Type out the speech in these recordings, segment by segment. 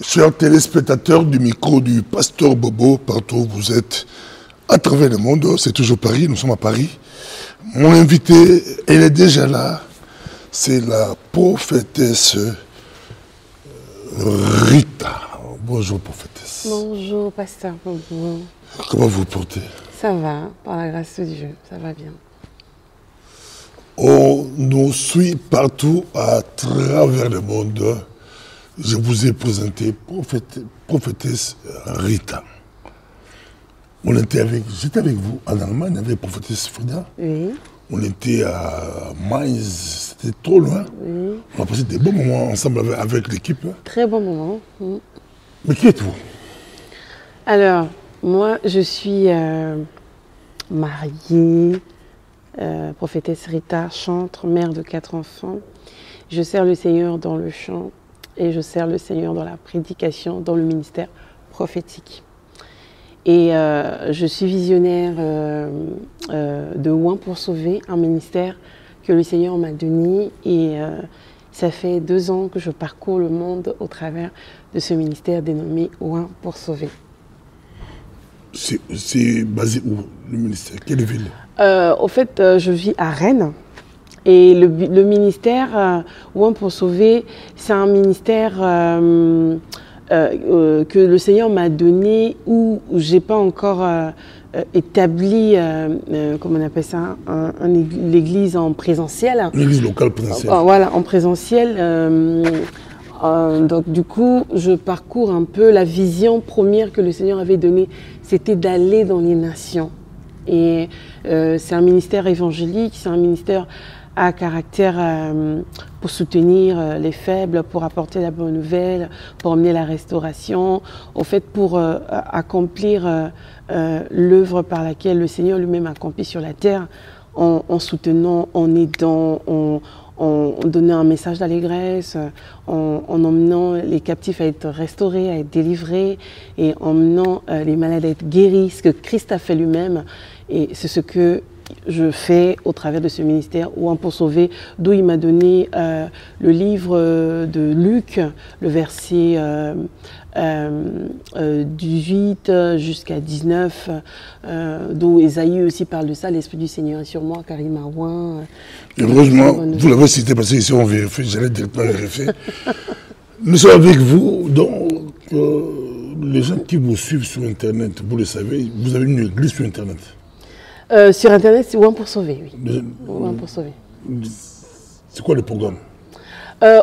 Chers téléspectateurs du micro du Pasteur Bobo, partout où vous êtes, à travers le monde, c'est toujours Paris, nous sommes à Paris. Mon invité, elle est déjà là, c'est la prophétesse Rita. Bonjour prophétesse. Bonjour Pasteur Bobo. Comment vous portez? Ça va, par la grâce de Dieu, ça va bien. On nous suit partout à travers le monde. Je vous ai présenté prophétesse Rita. J'étais avec vous en Allemagne avec prophétesse Frida. Oui. On était à Mainz, c'était trop loin. Oui. On a passé des bons moments ensemble avec l'équipe. Très bon moment. Mais qui êtes-vous? Alors, moi, je suis mariée, prophétesse Rita, chantre, mère de 4 enfants. Je sers le Seigneur dans le chant et je sers le Seigneur dans la prédication, dans le ministère prophétique. Et je suis visionnaire de Oin pour sauver, un ministère que le Seigneur m'a donné. Et ça fait 2 ans que je parcours le monde au travers de ce ministère dénommé Oin pour sauver. C'est basé où, le ministère? Quelle ville? Au fait, je vis à Rennes. Et le ministère Oin pour sauver, c'est un ministère que le Seigneur m'a donné où je n'ai pas encore établi, comment on appelle ça, l'église en présentiel. L'église locale présentielle. Voilà, en présentiel. Donc du coup, je parcours un peu la vision première que le Seigneur avait donnée, c'était d'aller dans les nations. Et c'est un ministère évangélique, c'est un ministère à caractère pour soutenir les faibles, pour apporter la bonne nouvelle, pour emmener la restauration, au fait pour accomplir l'œuvre par laquelle le Seigneur lui-même accomplit sur la terre, en soutenant, en aidant, en donnant un message d'allégresse, en emmenant les captifs à être restaurés, à être délivrés, et en emmenant les malades à être guéris, ce que Christ a fait lui-même. Et c'est ce que je fais au travers de ce ministère Oin pour sauver, d'où il m'a donné le livre de Luc, le verset 18 jusqu'à 19, d'où Ésaïe aussi parle de ça, l'Esprit du Seigneur est sur moi car il m'a oint. Heureusement, vous l'avez cité parce que ici on vérifie, j'allais directement vérifier. Nous sommes avec vous, donc les gens qui vous suivent sur Internet, vous le savez, vous avez une église sur Internet. Sur Internet, c'est Oin pour sauver, oui. Oin pour sauver. C'est quoi le programme?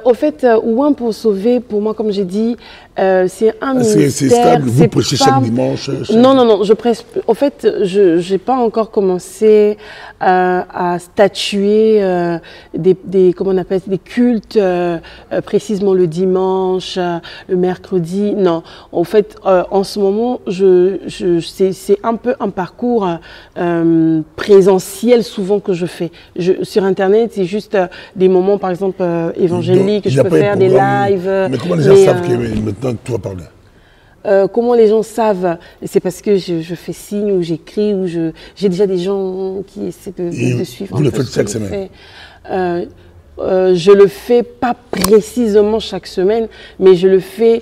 Au fait, Oin pour sauver, pour moi, comme j'ai dit, c'est un ministère... C'est stable, vous prêchez chaque dimanche? Non, je prêche... Au fait, je n'ai pas encore commencé à statuer comment on appelle, des cultes, précisément le dimanche, le mercredi. Non, en fait, en ce moment, c'est un peu un parcours présentiel souvent que je fais. Sur Internet, c'est juste des moments, par exemple, évangéliques, que je peux faire des lives. Mais comment les gens savent que maintenant tu vas parler? Comment les gens savent? C'est parce que je fais signe ou j'écris ou j'ai déjà des gens qui essaient de suivre. Vous le faites chaque semaine? Je le fais pas précisément chaque semaine, mais je le fais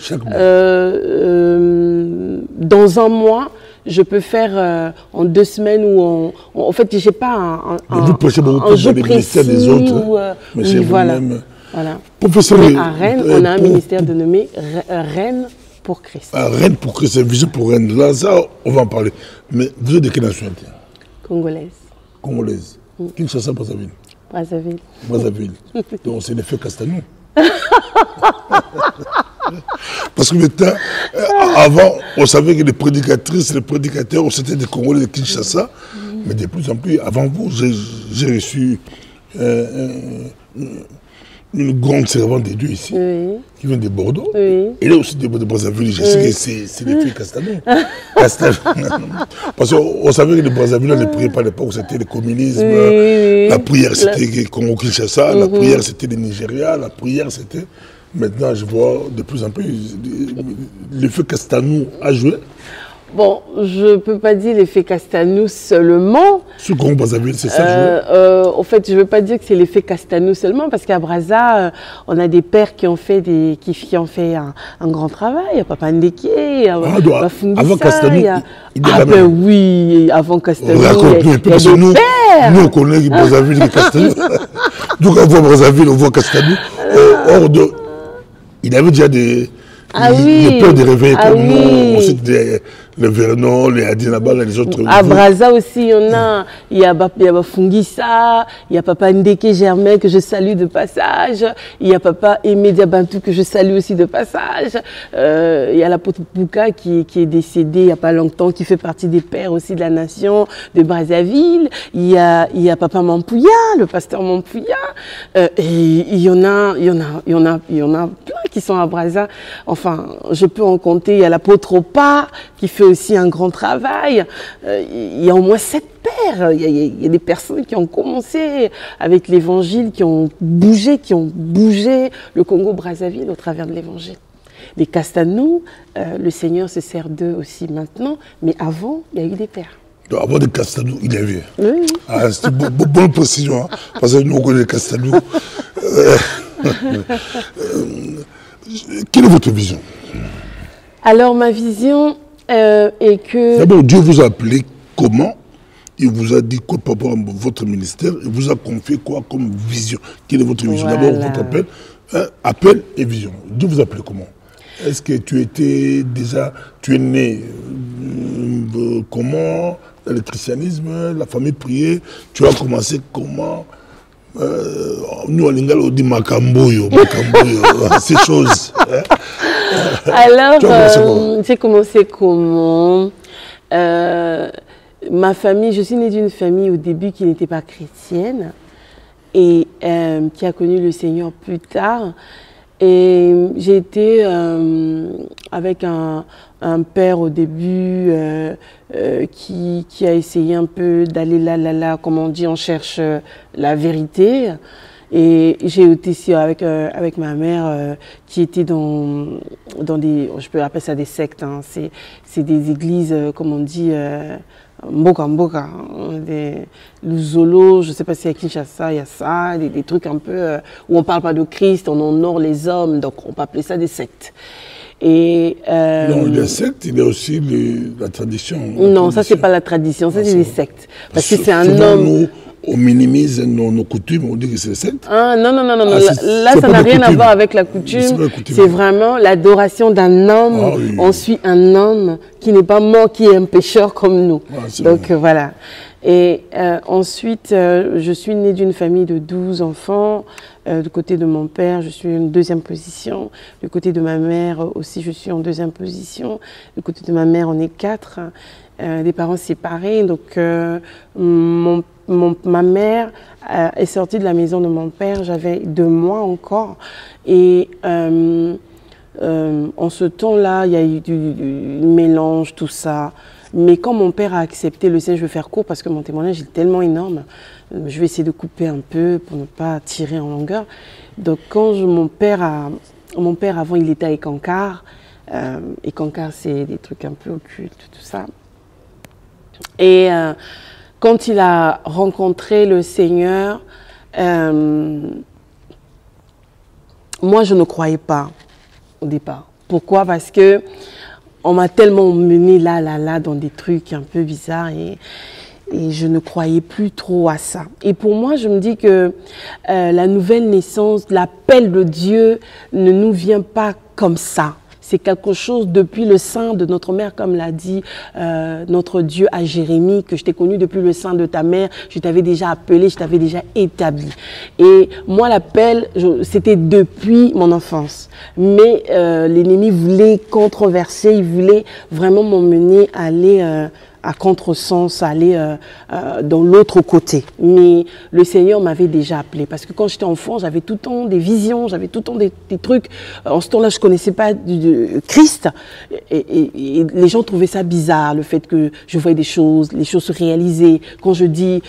dans un mois. Je peux faire en 2 semaines ou en fait, j'ai pas vous prêchez beaucoup un jeu des précis ministères des autres, mais c'est voilà. vous-même. Voilà. Professeur, mais à Rennes, on a un ministère dénommé Rennes pour Christ. Rennes pour Christ, c'est vision pour Rennes. Là, ça, on va en parler. Mais vous êtes de quelle nationalité? Congolaise. Congolaise. Kinshasa, Brazzaville. Brazzaville. Brazzaville. Donc c'est l'effet Castanou. Parce que maintenant, avant, on savait que les prédicatrices, les prédicateurs, c'était des Congolais de Kinshasa. Mais de plus en plus, avant vous, j'ai reçu une grande servante de Dieu ici, qui vient de Bordeaux. Oui. Et là aussi de Brazzaville. Je sais que c'est les filles Castanou. Parce qu'on savait que les Brazzaville ne priaient pas à l'époque, c'était le communisme. La prière, c'était Congo-Kinshasa. La prière, c'était le Nigeria. La prière, c'était... Maintenant, je vois de plus en plus l'effet Castanou a joué. Bon, je ne peux pas dire l'effet Castanou seulement. Ce Congo Brazzaville, c'est ça. En fait, je ne veux pas dire que c'est l'effet Castanou seulement, parce qu'à Brazza, on a des pères qui ont fait, un grand travail. Il y a Papa Ndeke, il y a Bafungisa, avant Castanou, il y a ben oui, avant Castanou, il y a des pères. Nous, on connaît Brazzaville et Castanou. Donc, on voit Brazzaville, on voit Castanou. Il avait déjà des... Il peur de réveiller comme nous, on sait les Vernon, les Adinaba, les autres. À Brazza aussi, il y en a. Il y a Bafungisa, il y a Papa Ndeke Germain que je salue de passage. Il y a Papa Emedia Bantou que je salue aussi de passage. Il y a l'apôtre Pouka qui est décédé il n'y a pas longtemps, qui fait partie des pères aussi de la nation de Brazzaville. Il y a Papa Mampouya, le pasteur Mampouya. Et il y en a plein qui sont à Brazza. Enfin, je peux en compter. Il y a l'apôtre Opa qui fait aussi un grand travail. Il y a au moins 7 pères. Il y a des personnes qui ont commencé avec l'évangile, qui ont bougé le Congo-Brazzaville au travers de l'évangile. Les Castanou, le Seigneur se sert d'eux aussi maintenant, mais avant, il y a eu des pères. Donc, avant des Castanou, il y avait. Oui. Ah, c'était bonne précision, hein, parce que nous, on connaît les Castanou. Quelle est votre vision? Alors, ma vision est que... D'abord, Dieu vous a appelé comment? Il vous a dit quoi par rapport à votre ministère? Il vous a confié quoi comme vision? Quelle est votre vision? D'abord, votre appel, appel et vision. Dieu vous a appelé comment? Est-ce que tu es né comment? Dans le christianisme, la famille priait. Tu as commencé comment? Nous, en Lingala, on dit Makamboyo, ces choses. Alors, j'ai commencé comment? Ma famille, je suis née d'une famille au début qui n'était pas chrétienne et qui a connu le Seigneur plus tard. Et j'ai été avec un père au début qui a essayé un peu d'aller là, comme on dit, on cherche la vérité. Et j'ai été ici avec ma mère qui était dans des, je peux appeler ça des sectes, hein. C'est des églises, comme on dit, Mboka, des Luzolo, je ne sais pas si à Kinshasa il y a ça, des trucs un peu où on ne parle pas de Christ, on honore les hommes, donc on peut appeler ça des sectes. Et, non, les sectes, il y a aussi la tradition. Non, ça c'est pas la tradition, ça c'est des sectes. Parce que c'est un homme... On minimise nos coutumes, on dit que c'est des sectes. Ah non, là ça n'a rien à voir avec la coutume, c'est vraiment l'adoration d'un homme. Ah, oui. On suit un homme qui n'est pas mort, qui est un pécheur comme nous. Ah, donc voilà. Et ensuite, je suis née d'une famille de 12 enfants. Du côté de mon père, je suis en 2e position. Du côté de ma mère aussi, je suis en 2e position. Du côté de ma mère, on est 4. Des parents séparés. Donc ma mère est sortie de la maison de mon père, j'avais 2 mois encore. Et en ce temps-là, il y a eu du mélange, tout ça. Mais quand mon père a accepté le Seigneur, je vais faire court parce que mon témoignage est tellement énorme. Je vais essayer de couper un peu pour ne pas tirer en longueur. Donc quand mon père avant, il était avec Ankar. Et Ankar, c'est des trucs un peu occultes, tout ça. Et quand il a rencontré le Seigneur, moi je ne croyais pas au départ. Pourquoi? Parce que on m'a tellement mené là dans des trucs un peu bizarres et je ne croyais plus trop à ça. Et pour moi, je me dis que la nouvelle naissance, l'appel de Dieu ne nous vient pas comme ça. C'est quelque chose depuis le sein de notre mère, comme l'a dit notre Dieu à Jérémie, que je t'ai connu depuis le sein de ta mère, je t'avais déjà appelé, je t'avais déjà établi. Et moi, l'appel, c'était depuis mon enfance. Mais l'ennemi voulait controverser, il voulait vraiment m'emmener à aller à contresens, aller dans l'autre côté. Mais le Seigneur m'avait déjà appelé. Parce que quand j'étais enfant, j'avais tout le temps des visions, j'avais tout le temps des trucs. En ce temps-là, je ne connaissais pas Christ. Et les gens trouvaient ça bizarre, le fait que je voyais des choses, les choses se réalisaient. Quand je dis,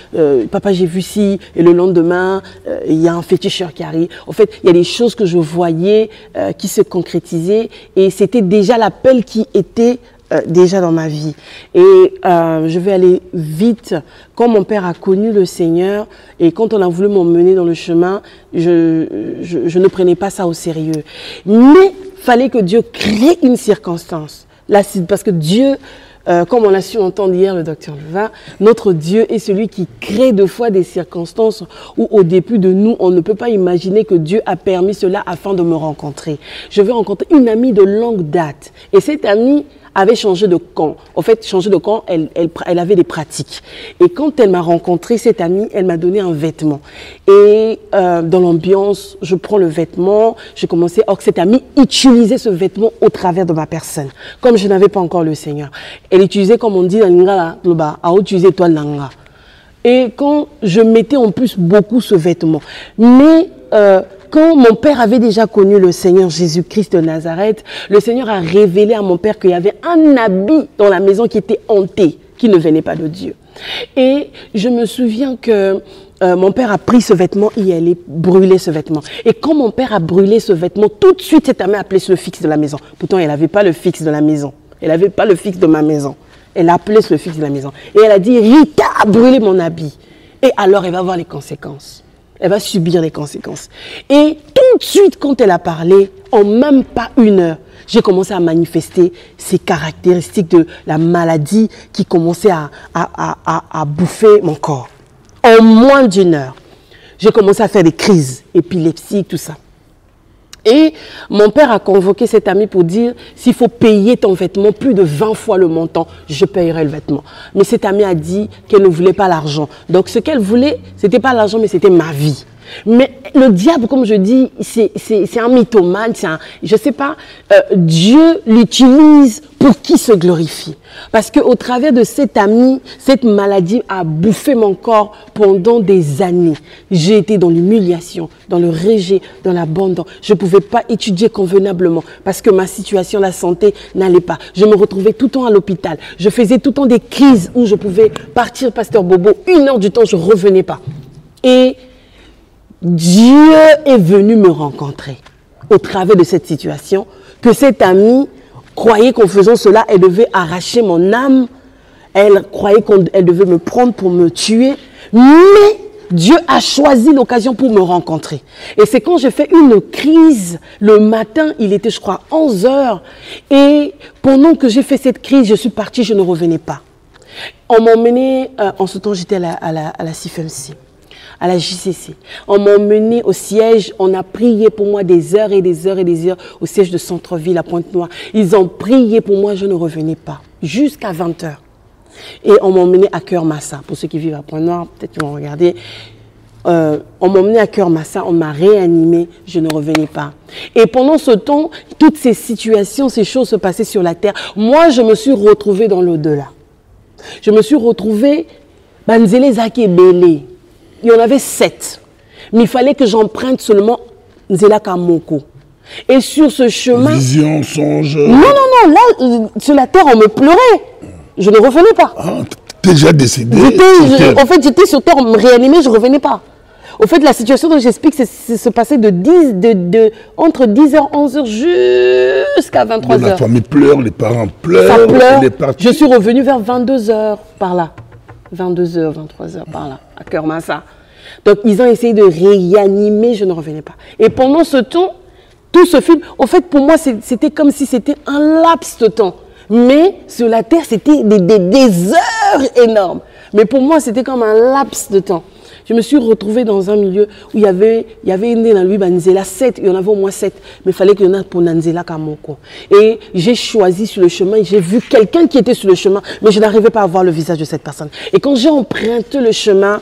papa, j'ai vu ci, et le lendemain, il y a un féticheur qui arrive. En fait, il y a des choses que je voyais qui se concrétisaient. Et c'était déjà l'appel qui était déjà dans ma vie. Et je vais aller vite. Quand mon père a connu le Seigneur et quand on a voulu m'emmener dans le chemin, je ne prenais pas ça au sérieux. Mais fallait que Dieu crée une circonstance. Là, parce que Dieu, comme on l'a su entendre hier le docteur Leva, notre Dieu est celui qui crée deux fois des circonstances où au début de nous, on ne peut pas imaginer que Dieu a permis cela afin de me rencontrer. Je vais rencontrer une amie de longue date et cette amie avait changé de camp. En fait, changé de camp, elle avait des pratiques. Et quand elle m'a rencontré, cette amie, elle m'a donné un vêtement. Et dans l'ambiance, je prends le vêtement, je commençais, or que cette amie utilisait ce vêtement au travers de ma personne. Comme je n'avais pas encore le Seigneur. Elle utilisait, comme on dit dans l'Ingala, à utiliser toi l'anga. Et quand je mettais en plus beaucoup ce vêtement. Mais quand mon père avait déjà connu le Seigneur Jésus-Christ de Nazareth, le Seigneur a révélé à mon père qu'il y avait un habit dans la maison qui était hanté, qui ne venait pas de Dieu. Et je me souviens que mon père a pris ce vêtement et il allait brûler ce vêtement. Et quand mon père a brûlé ce vêtement, tout de suite, cette amie a appelé sur le fixe de la maison. Pourtant, elle n'avait pas le fixe de la maison. Elle n'avait pas le fixe de ma maison. Elle a appelé sur le fixe de la maison. Et elle a dit, Rita a brûlé mon habit. Et alors, elle va voir les conséquences. Elle va subir les conséquences. Et tout de suite, quand elle a parlé, en même pas une heure, j'ai commencé à manifester ces caractéristiques de la maladie qui commençait à bouffer mon corps. En moins d'une heure, j'ai commencé à faire des crises épileptiques, tout ça. Et mon père a convoqué cet ami pour dire, s'il faut payer ton vêtement plus de 20 fois le montant, je payerai le vêtement. Mais cet ami a dit qu'elle ne voulait pas l'argent. Donc ce qu'elle voulait, ce n'était pas l'argent, mais c'était ma vie. Mais le diable, comme je dis, c'est un mythomane, je ne sais pas, Dieu l'utilise pour qu'il se glorifie. Parce qu'au travers de cet ami, cette maladie a bouffé mon corps pendant des années. J'ai été dans l'humiliation, dans le rejet, dans l'abandon. Je ne pouvais pas étudier convenablement parce que ma situation, la santé n'allait pas. Je me retrouvais tout le temps à l'hôpital. Je faisais tout le temps des crises où je pouvais partir, pasteur Bobo, 1 heure du temps, je ne revenais pas. Et Dieu est venu me rencontrer au travers de cette situation, que cette amie croyait qu'en faisant cela, elle devait arracher mon âme, elle croyait qu'elle devait me prendre pour me tuer, mais Dieu a choisi l'occasion pour me rencontrer. Et c'est quand j'ai fait une crise, le matin, il était je crois 11 heures, et pendant que j'ai fait cette crise, je suis partie, je ne revenais pas. On m'a emmené, en ce temps j'étais à la CIFMC. À la JCC. On m'a emmené au siège, on a prié pour moi des heures et des heures et des heures au siège de Centre-Ville à Pointe-Noire. Ils ont prié pour moi, je ne revenais pas, jusqu'à 20 heures. Et on m'a emmené à Cœur Massa. Pour ceux qui vivent à Pointe-Noire, peut-être qu'ils vont regarder. On m'a emmené à Cœur Massa, on m'a réanimé, je ne revenais pas. Et pendant ce temps, toutes ces situations, ces choses se passaient sur la terre. Moi, je me suis retrouvée dans l'au-delà. Je me suis retrouvée, Banzele Zaki Belé. Il y en avait 7. Mais il fallait que j'emprunte seulement Nzela Kamoko. Et sur ce chemin... Vision, songe... Non, là, sur la terre, on me pleurait. Je ne revenais pas. Ah, t'es déjà décédé. En fait, j'étais sur terre, on me réanimait, je ne revenais pas. Au fait, la situation dont j'explique, c'est se passer entre 10h, 11h jusqu'à 23h. La famille pleure, les parents pleurent. Ça pleure. Elle est partie. Je suis revenue vers 22h par là. 22h, 23h par là, à Cœur Massa. Donc, ils ont essayé de réanimer, je ne revenais pas. Et pendant ce temps, tout ce film, en fait, pour moi, c'était comme si c'était un laps de temps. Mais sur la terre, c'était des heures énormes. Mais pour moi, c'était comme un laps de temps. Je me suis retrouvée dans un milieu où il y avait une dans lui, Nzela 7, il y en avait au moins 7, mais il fallait qu'il y en ait pour Nzela Kamoko. Et j'ai choisi sur le chemin, j'ai vu quelqu'un qui était sur le chemin, mais je n'arrivais pas à voir le visage de cette personne. Et quand j'ai emprunté le chemin,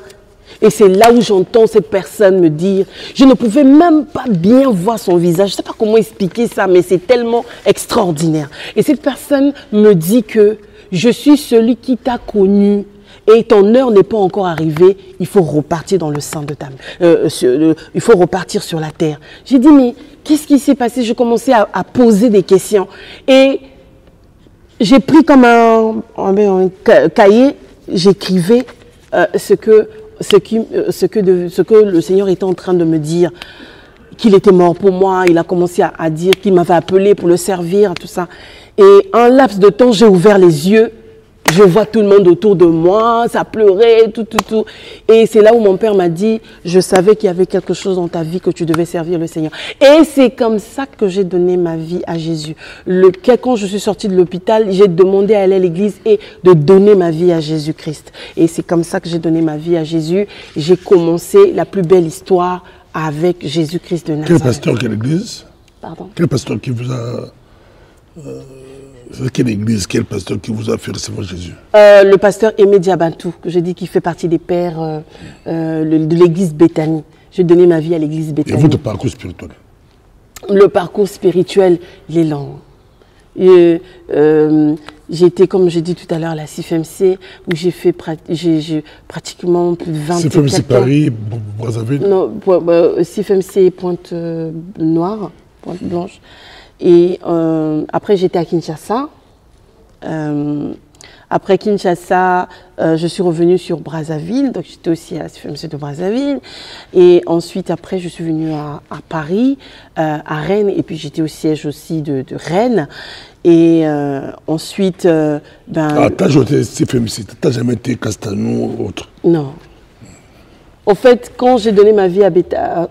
et c'est là où j'entends cette personne me dire, je ne pouvais même pas bien voir son visage, je ne sais pas comment expliquer ça, mais c'est tellement extraordinaire. Et cette personne me dit que je suis celui qui t'a connu, et ton heure n'est pas encore arrivée, il faut repartir dans le sein de ta il faut repartir sur la terre. J'ai dit, mais qu'est-ce qui s'est passé? Je commençais à poser des questions. Et j'ai pris comme un cahier, j'écrivais ce que le Seigneur était en train de me dire. qu'il était mort pour moi. Il a commencé à dire qu'il m'avait appelé pour le servir, tout ça. Et en laps de temps, j'ai ouvert les yeux. Je vois tout le monde autour de moi, ça pleurait, tout. Et c'est là où mon père m'a dit, je savais qu'il y avait quelque chose dans ta vie, que tu devais servir le Seigneur. Et c'est comme ça que j'ai donné ma vie à Jésus. Quand je suis sortie de l'hôpital, j'ai demandé à aller à l'église et de donner ma vie à Jésus-Christ. Et c'est comme ça que j'ai donné ma vie à Jésus. J'ai commencé la plus belle histoire avec Jésus-Christ de Nazareth. Quel pasteur, quelle église? Pardon? Quel pasteur qui vous a... quelle église, quel pasteur qui vous a fait recevoir Jésus? Le pasteur Aimé Diabantou, que je dis qu'il fait partie des pères de l'église Béthanie. J'ai donné ma vie à l'église Béthanie. Et votre parcours spirituel? Le parcours spirituel, il est long. J'ai été, comme j'ai dit tout à l'heure, à la CIFMC, où j'ai fait pratiquement plus de 20 ans. CIFMC Paris, Brazzaville? Non, CIFMC Pointe-Noire, Pointe-Blanche. Et après, j'étais à Kinshasa. Après Kinshasa, je suis revenue sur Brazzaville. Donc, j'étais aussi à la CIFMC de Brazzaville. Et ensuite, après, je suis venue à Paris, à Rennes. Et puis, j'étais au siège aussi de Rennes. Et ensuite, t'as joué à CIFMC, t'as jamais été Castano ou autre? Non. Au fait, quand j'ai donné ma vie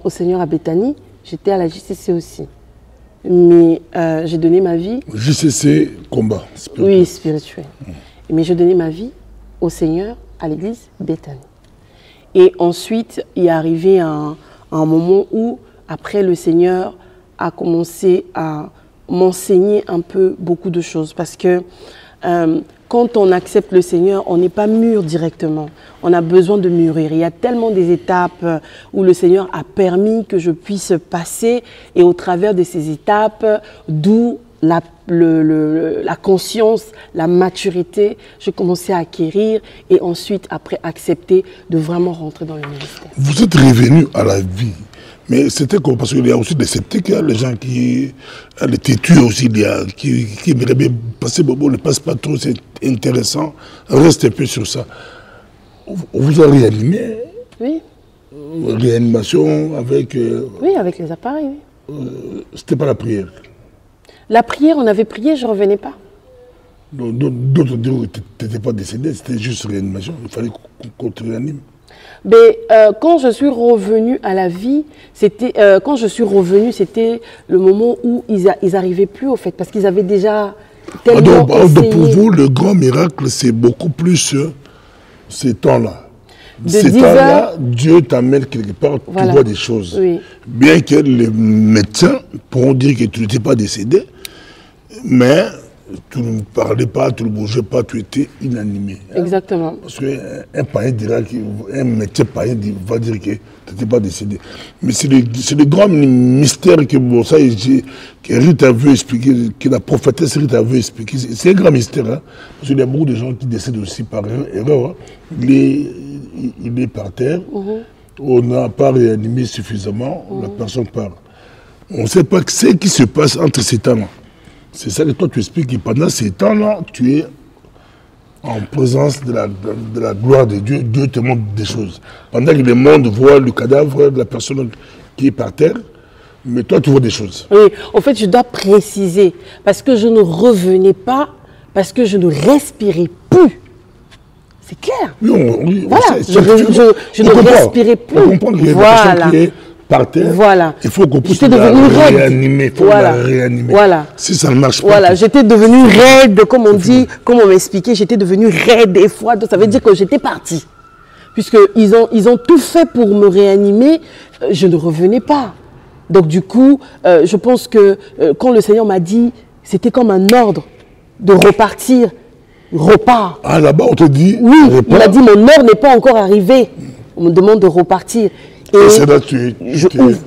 au Seigneur à Béthanie, j'étais à la JCC aussi. Mais j'ai donné ma vie... JCC, combat spirituel. Oui, spirituel. Mais j'ai donné ma vie au Seigneur à l'église Béthanie. Et ensuite, il est arrivé un moment où, après, le Seigneur a commencé à m'enseigner un peu beaucoup de choses. Parce que quand on accepte le Seigneur, on n'est pas mûr directement. On a besoin de mûrir. Il y a tellement des étapes où le Seigneur a permis que je puisse passer. Et au travers de ces étapes, d'où la conscience, la maturité, je commençais à acquérir et ensuite, après, accepter de vraiment rentrer dans le ministère. Vous êtes revenu à la vie. Mais c'était quoi? Parce qu'il y a aussi des sceptiques, hein, les gens qui... Les têtus aussi, qui aimeraient bien passer, bon, ne passe pas trop, c'est intéressant. Reste un peu sur ça. On vous a réanimé? Oui. Réanimation avec... Oui, avec les appareils, oui. C'était pas la prière? La prière, on avait prié, je ne revenais pas. D'autres diront que tu n'étais pas décédé, c'était juste réanimation. Il fallait qu'on te réanime. Mais quand je suis revenue à la vie, c'était le moment où ils n'arrivaient plus au fait, parce qu'ils avaient déjà tellement essayé. Pour vous, le grand miracle, c'est beaucoup plus ces temps-là. De ces temps-là, Dieu t'amène quelque part, voilà. Tu vois des choses. Oui. Bien que les médecins pourront dire que tu n'étais pas décédé, mais tu ne parlais pas, tu ne bougeais pas, tu étais inanimé. Exactement. Parce qu'un païen dira, un médecin païen va dire que tu n'étais pas décédé. Mais c'est le grand mystère que, bon, ça, que Rita veut expliquer, que la prophétesse Rita veut expliquer. C'est un grand mystère, hein, parce qu'il y a beaucoup de gens qui décèdent aussi par erreur. Hein. Il est par terre, on n'a pas réanimé suffisamment, la personne part. On ne sait pas ce qui se passe entre ces temps-là. C'est ça que toi tu expliques, que pendant ces temps-là, tu es en présence de la gloire de Dieu. Dieu te montre des choses. Pendant que le monde voit le cadavre de la personne qui est par terre, mais toi tu vois des choses. Oui, en fait je dois préciser, parce que je ne revenais pas, parce que je ne respirais plus. C'est clair. Oui, voilà, je ne respirais plus. On comprend qu'il y a une personne qui est par terre. Voilà. Il faut qu'on puisse la réanimer. Il faut la réanimer. Voilà. Si ça ne marche pas. Voilà, j'étais devenue raide, comme on dit, comme on m'expliquait, j'étais devenue raide et froide. Ça veut dire que j'étais partie. Puisqu'ils ont tout fait pour me réanimer, je ne revenais pas. Donc du coup, je pense que quand le Seigneur m'a dit, c'était comme un ordre de repartir. Repars. Ah, là-bas, on te dit. Oui, il m'a dit, mon heure n'est pas encore arrivée. On me demande de repartir. Et c'est là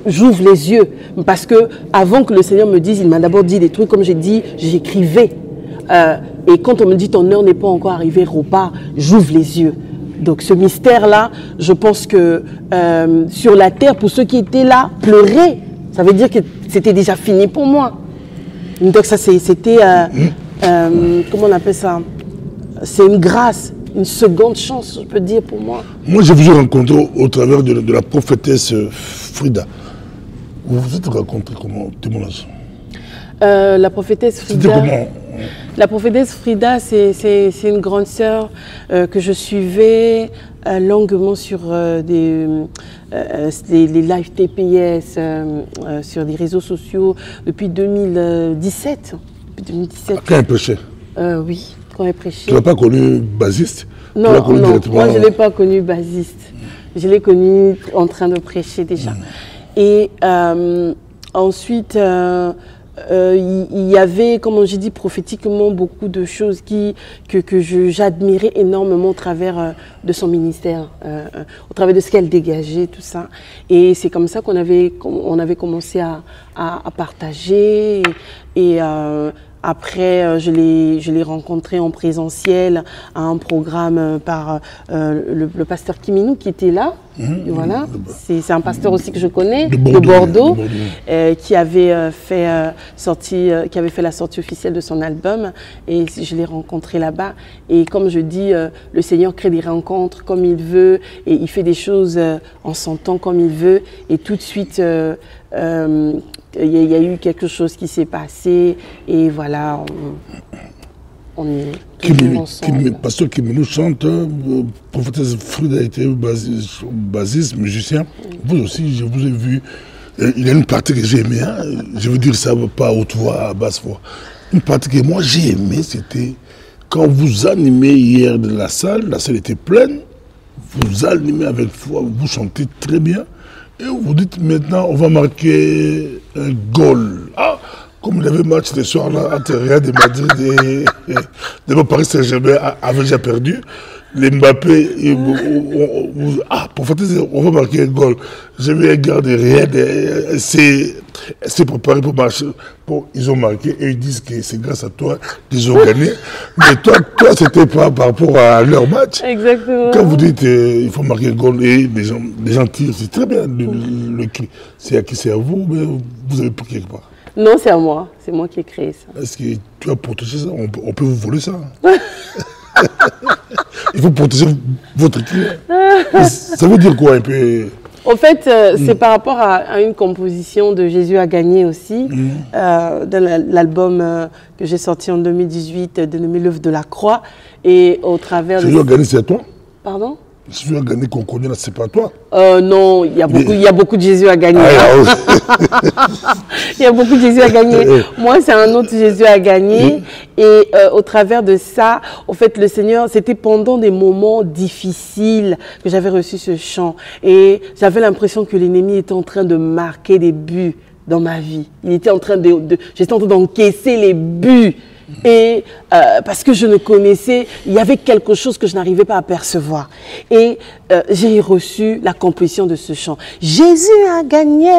j'ouvre les yeux. Parce que avant que le Seigneur me dise, il m'a d'abord dit des trucs, comme j'ai dit, j'écrivais. Et quand on me dit, ton heure n'est pas encore arrivée, repars, j'ouvre les yeux. Donc ce mystère-là, je pense que sur la terre, pour ceux qui étaient là, pleurer, ça veut dire que c'était déjà fini pour moi. Donc ça, c'était, comment on appelle ça? C'est une grâce, une seconde chance, je peux dire, pour moi. Moi, je vous ai rencontré au travers de la prophétesse Frida. Vous vous êtes rencontrés comment, témoignage? La prophétesse Frida. La prophétesse Frida, c'est une grande sœur que je suivais longuement sur les live TPS, sur des réseaux sociaux depuis 2017. Quand elle prêchait? Oui, quand elle prêchait. Tu n'as pas connu basiste? Non, non, moi je ne l'ai pas connu basiste. Je l'ai connu en train de prêcher déjà. Et ensuite, il y avait, comme j'ai dit, prophétiquement beaucoup de choses que j'admirais énormément au travers de son ministère, au travers de ce qu'elle dégageait, tout ça. Et c'est comme ça qu'on avait commencé à partager. Et après, je l'ai rencontré en présentiel à un programme par le pasteur Kiminou qui était là. Voilà, c'est un pasteur aussi que je connais de Bordeaux, qui avait fait la sortie officielle de son album, et je l'ai rencontré là-bas. Et comme je dis, le Seigneur crée des rencontres comme il veut, et il fait des choses en son temps comme il veut, et tout de suite il y a eu quelque chose qui s'est passé, et voilà, on est toujours ensemble. Pasteur Kiminou chante, prophétesse Frida a été basiste, musicien. Vous aussi, je vous ai vu. Il y a une partie que j'ai aimée, hein. Je veux dire ça pas à haute voix, à basse voix. Une partie que moi j'ai aimée, c'était quand vous animez hier de la salle était pleine, vous animez avec foi, vous chantez très bien. Et vous dites maintenant, on va marquer un goal. Ah, comme il y avait match ce soir-là entre Real de Madrid et Paris Saint-Germain avait déjà perdu, les Mbappé, prophétesse, on va marquer un goal. Je vais regarder Real, c'est préparé pour marcher. Bon, ils ont marqué et ils disent que c'est grâce à toi qu'ils ont gagné. Mais toi c'était pas par rapport à leur match. Exactement. Quand vous dites il faut marquer un goal et les gens tirent, c'est très bien le cri. C'est à vous, mais vous avez pris quelque part. Non, c'est à moi. C'est moi qui ai créé ça. Est-ce que tu as protégé ça? On peut vous voler ça. Il faut protéger votre client. Ça veut dire quoi un peu? En fait, c'est par rapport à une composition de Jésus a gagné aussi, de l'album que j'ai sorti en 2018, dénommé L'œuvre de la croix. Et au travers Jésus a gagné, c'est à toi? Pardon? Jésus a gagné qu'on connaît là, c'est pas toi? Non, il y a beaucoup de Jésus à gagner. Il y a beaucoup de Jésus à gagner. Moi, c'est un autre Jésus à gagner. Et au travers de ça, en fait, le Seigneur, c'était pendant des moments difficiles que j'avais reçu ce chant. Et j'avais l'impression que l'ennemi était en train de marquer des buts dans ma vie. Il était en train j'étais en train d'encaisser les buts. Et parce que je ne connaissais, il y avait quelque chose que je n'arrivais pas à percevoir. Et j'ai reçu la composition de ce chant. Jésus a gagné.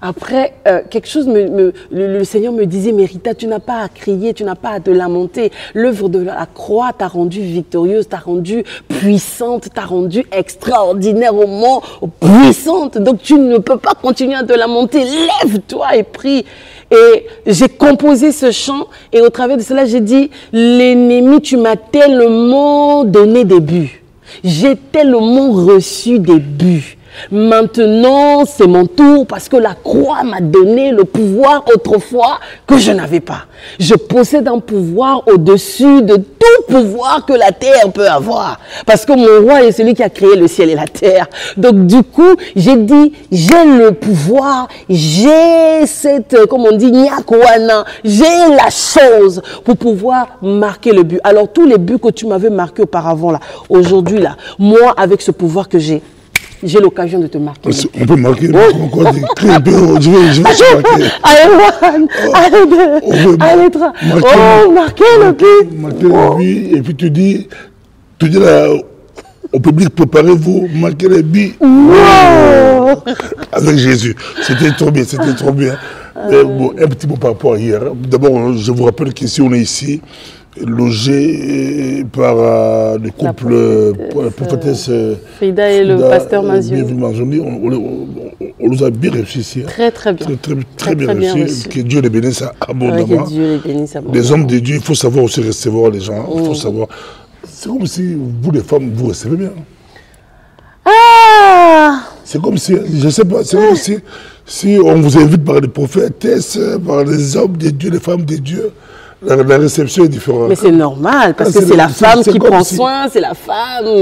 Après, quelque chose, le Seigneur me disait, mais Rita, tu n'as pas à crier, tu n'as pas à te lamenter. L'œuvre de la croix t'a rendue victorieuse, t'a rendue puissante, t'a rendue extraordinairement puissante. Donc tu ne peux pas continuer à te lamenter. Lève-toi et prie. Et j'ai composé ce chant, et au travers de cela, j'ai dit, l'ennemi, tu m'as tellement donné des buts. J'ai tellement reçu des buts. Maintenant, c'est mon tour parce que la croix m'a donné le pouvoir autrefois que je n'avais pas. Je possède un pouvoir au-dessus de tout pouvoir que la terre peut avoir. Parce que mon roi est celui qui a créé le ciel et la terre. Donc du coup, j'ai dit, j'ai le pouvoir, j'ai cette, comme on dit, nyakwana, j'ai la chose pour pouvoir marquer le but. Alors tous les buts que tu m'avais marqués auparavant là, aujourd'hui là, moi avec ce pouvoir que j'ai l'occasion de te marquer. On peut marquer encore des cris un peu. Je vais marquer. Allez, one, allez deux, allez trois. Marquer le but. Marquer le but. Et puis tu dis là, au public, préparez-vous, marquez le but. Wow. Avec Jésus. C'était trop bien, c'était trop bien. Bon, un petit mot par rapport à hier. D'abord, je vous rappelle qu'ici, on est ici, logé par le couple prophétesse Frida et le pasteur Manzioni. On nous a bien réussi ici. Très, très bien. Très bien réussi. Que Dieu les bénisse abondamment. Que Dieu les bénisse abondamment. Les hommes de Dieu, il faut savoir aussi recevoir les gens. Il faut savoir. C'est comme si vous, les femmes, vous recevez bien. Ah! C'est comme si, je ne sais pas, c'est comme si Si on vous invite par les prophétesses, par les hommes de Dieu, les femmes de Dieu, la réception est différente. Mais c'est normal, parce que c'est la femme qui prend soin, c'est la femme.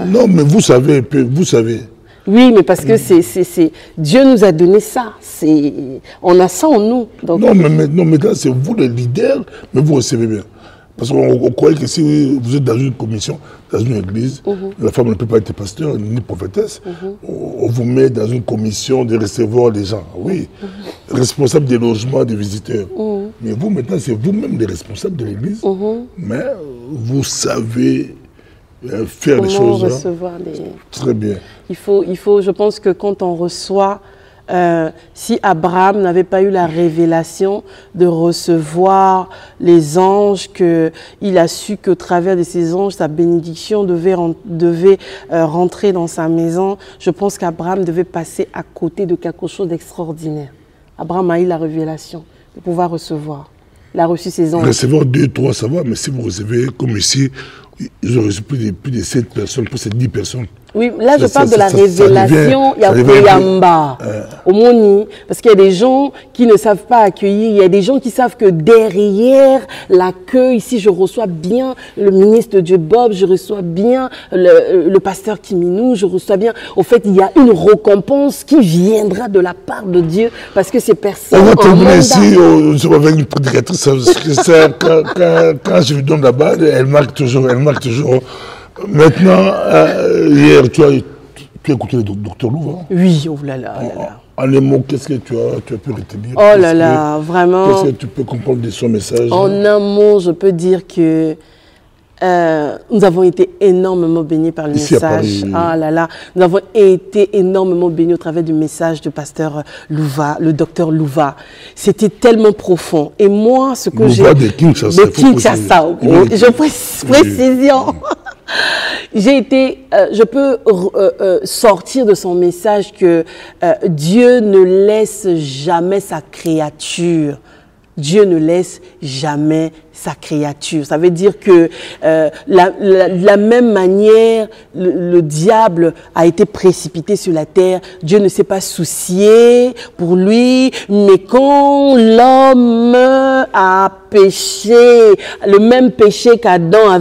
Non, mais vous savez, vous savez. Oui, mais parce que Dieu nous a donné ça. On a ça en nous. Donc... Non, mais maintenant, c'est vous le leader, mais vous recevez bien. Parce qu'on croit que si vous êtes dans une commission, dans une église, la femme ne peut pas être pasteur ni prophétesse, on vous met dans une commission de recevoir les gens. Oui, responsable des logements des visiteurs. Mais vous, maintenant, c'est vous-même les responsables de l'église, mais vous savez faire les choses. Recevoir Très bien. Il faut, je pense que quand on reçoit, si Abraham n'avait pas eu la révélation de recevoir les anges, qu'il a su qu'au travers de ces anges, sa bénédiction devait rentrer dans sa maison, je pense qu'Abraham devait passer à côté de quelque chose d'extraordinaire. Abraham a eu la révélation de pouvoir recevoir. Il a reçu ses anges. Recevoir 2, 3, ça va, mais si vous recevez comme ici, ils ont reçu plus de 7 personnes, plus de 10 personnes. Oui, là je parle de la révélation, il y a Koyamba, Omoni, parce qu'il y a des gens qui ne savent pas accueillir, il y a des gens qui savent que derrière l'accueil, ici je reçois bien le ministre de Dieu Bob, je reçois bien le pasteur Kiminou, je reçois bien, au fait il y a une récompense qui viendra de la part de Dieu, parce que ces personnes... On va terminer ici avec une prédicatrice, quand je lui donne la balle, elle marque toujours. Maintenant, hier, tu as écouté le docteur Louva? Oui, oh là là. En un mot, qu'est-ce que tu as pu retenir? Oh là là, vraiment. Qu'est-ce que tu peux comprendre de son message? En un mot, je peux dire que nous avons été énormément bénis par le message. Ah là là, nous avons été énormément bénis au travers du message du pasteur Louva, le docteur Louva. C'était tellement profond. Et moi, ce que j'ai... De Kinshasa. De Kinshasa, je précision. J'ai été, je peux sortir de son message que Dieu ne laisse jamais sa créature. Dieu ne laisse jamais sa créature. Ça veut dire que de la même manière, le diable a été précipité sur la terre. Dieu ne s'est pas soucié pour lui, mais quand l'homme a péché, le même péché qu'Adam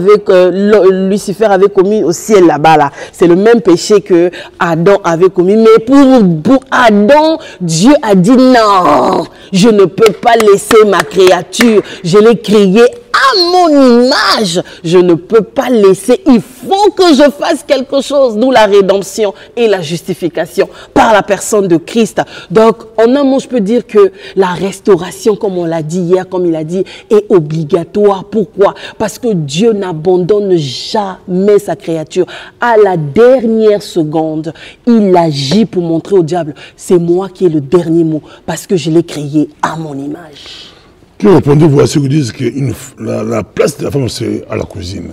Lucifer avait commis au ciel là-bas, là, c'est le même péché que Adam avait commis. Mais pour Adam, Dieu a dit non, je ne peux pas laisser ma créature, je l'ai créée à mon image, je ne peux pas laisser, il faut que je fasse quelque chose, d'où la rédemption et la justification par la personne de Christ. Donc, en un mot, je peux dire que la restauration, comme on l'a dit hier, comme il a dit, est obligatoire. Pourquoi? Parce que Dieu n'abandonne jamais sa créature. À la dernière seconde, il agit pour montrer au diable, c'est moi qui ai le dernier mot, parce que je l'ai créé à mon image. Que répondez-vous à ceux qui disent que la place de la femme, c'est à la cuisine?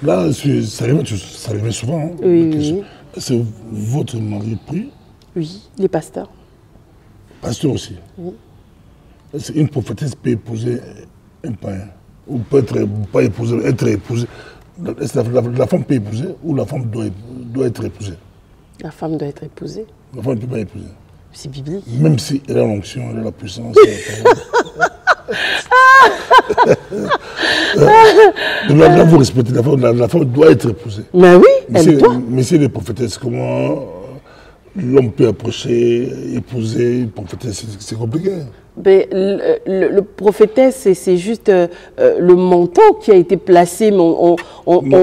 Là, ça revient souvent. Hein, oui. Est-ce que votre mari prie? Oui, les pasteurs. Pasteur aussi? Oui. Est-ce qu'une prophétesse peut épouser un païen? Ou peut pas épouser, être épousée? La femme peut épouser ou la femme doit être épousée? La femme doit être épousée. La femme ne peut pas épouser. C'est biblique. Même si elle a l'onction, elle a la puissance. Là, vous respectez la femme doit être épousée. Mais oui, elle doit. Mais c'est les prophétesses, comment l'homme peut approcher, épouser une prophétesse, c'est compliqué. Mais le prophétesse, c'est juste le manteau qui a été placé, mais en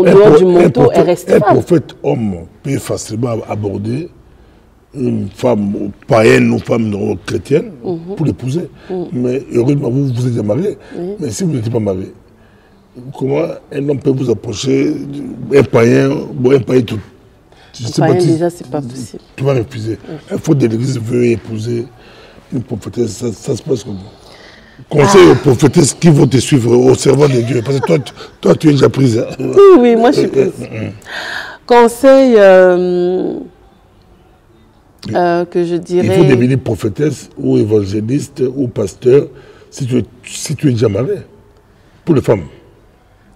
dehors du manteau, elle reste femme. Un prophète homme peut facilement aborder une femme païenne ou femme chrétienne pour l'épouser. Mais heureusement, vous êtes marié. Mais si vous n'êtes pas marié, comment un homme peut vous approcher, un païen tout? Déjà, c'est pas possible. Tu vas refuser. Un faute de l'église veut épouser une prophétesse, ça se passe comme ça. Conseil aux prophétesses qui vont te suivre au servant de Dieu. Parce que toi tu es déjà prise. Oui, moi je suis prise. Conseil que je dirais... Il faut devenir prophétesse ou évangéliste ou pasteur si tu es déjà marié. Pour les femmes.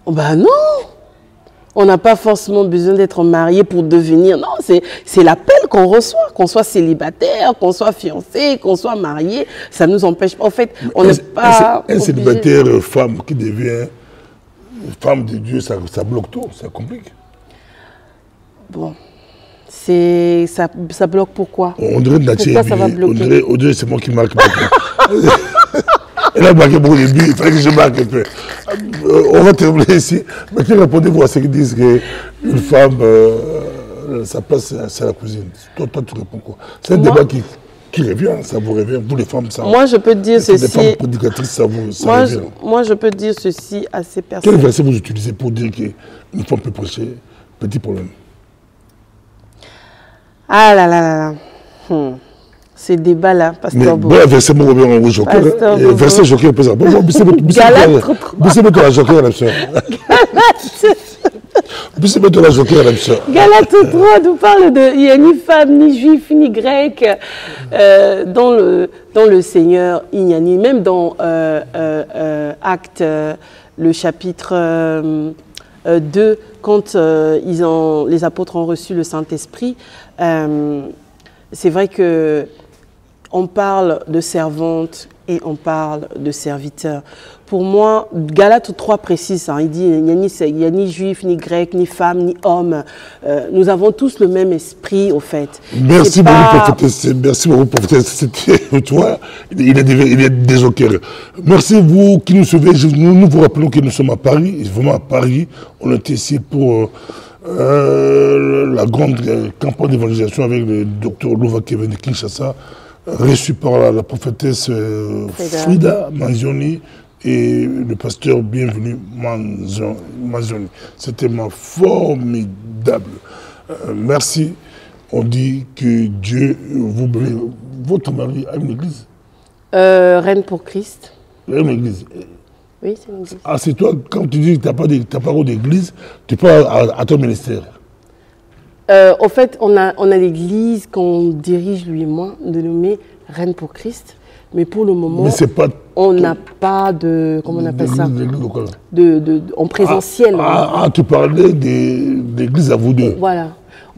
Oh ben non. On n'a pas forcément besoin d'être marié pour devenir. Non, c'est l'appel qu'on reçoit, qu'on soit célibataire, qu'on soit fiancé, qu'on soit marié. Ça ne nous empêche pas. En fait, on n'est pas. Un célibataire femme qui devient femme de Dieu, ça bloque tout, ça complique. Bon. Ça bloque pourquoi? On dirait Natia. Pourquoi ça va bloquer? On dirait c'est moi qui marque. Elle a marqué beaucoup de buts, il fallait que je marque un peu. On va terminer ici. Mais qui répondez-vous à ceux qui disent qu'une femme, sa place, c'est la cuisine? Toi, tu réponds quoi? C'est un débat qui revient, ça vous revient, vous les femmes, ça. Moi, je peux te dire ceci. Les femmes prédicatrices, ça revient. Moi, je peux te dire ceci à ces personnes. Quel verset vous utilisez pour dire qu'une femme peut prêcher? Petit problème. Ah là là là là. Ces débats-là, Pasteur Bobo. Mais bon, verset, moi, on va joker. Verset joker, peut ça. Bon, Bissez-moi la joker à la soeur. Bissez-moi la joker à la soeur. Galates 3 nous parle de il n'y a ni femme, ni juif, ni grec dans le Seigneur. Il n'y a ni, même dans Actes, le chapitre 2, quand les apôtres ont reçu le Saint-Esprit, c'est vrai que on parle de servante et on parle de serviteur. Pour moi, Galates 3 précise, il dit il n'y a ni juif, ni grec, ni femme, ni homme. Nous avons tous le même esprit, au fait. Merci beaucoup, prophétesse. Merci beaucoup, prophétesse. C'était toi. Il est déjoqué. Merci vous qui nous suivez. Nous vous rappelons que nous sommes à Paris. Vraiment à Paris. On est ici pour la grande campagne d'évangélisation avec le docteur Louva Kevin de Kinshasa, reçu par la prophétesse Frida Manzioni et le pasteur bienvenu Manzioni. C'était formidable. Merci. On dit que Dieu vous bénisse. Votre mari a une église? Reine pour Christ. Il a une église. Oui, c'est une église. Ah, c'est toi, quand tu dis que tu n'as pas d'église, tu parles à ton ministère. Au fait, on a l'église qu'on dirige, lui et moi, dénommée Reine pour Christ. Mais pour le moment, on n'a pas de... Comment on appelle ça? En présentiel. Tu parlais d'église à vous deux. Voilà.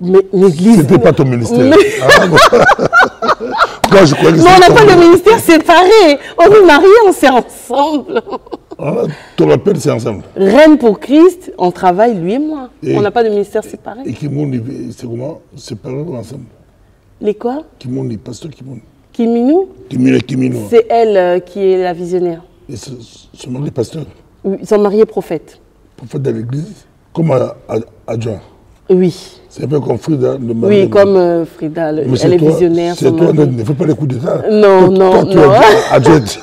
Mais l'église... C'était pas ton ministère. Moi, je croyais que non, on n'a pas de ministère séparé. On est mariés, on s'est ensemble. Ton appel, c'est ensemble. Reine pour Christ, on travaille, lui et moi. On n'a pas de ministère séparé. Et Kimouni, c'est comment? Séparés ou ensemble? Les quoi? Kimouni, pasteur Kimouni. Kiminou? Kiminou. C'est elle qui est la visionnaire. Et son mari est pasteur? Oui, son mari est prophète. Prophète de l'église? Comme adjoint? Oui. C'est un peu comme Frida. Oui, comme Frida, elle est visionnaire. C'est toi, ne fais pas les coups d'État. Non. Adjointe.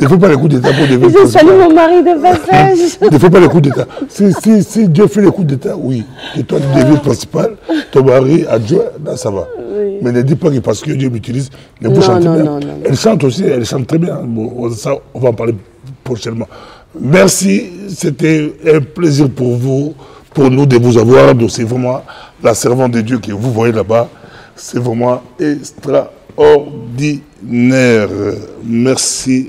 Ne fais pas les coups d'État pour devenir Je salue mon mari de passage. Ne fais pas les coups d'État. Si Dieu fait les coups d'État, oui. Que toi, tu deviens principal, ton mari adjoint, là, ça va. Oui. Mais ne dis pas que parce que Dieu m'utilise, mais vous chantez bien. Non. Elle chante aussi, elle chante très bien. Bon, ça, on va en parler prochainement. Merci, c'était un plaisir pour vous. Pour nous de vous avoir, c'est vraiment la servante de Dieu que vous voyez là-bas. C'est vraiment extraordinaire. Merci.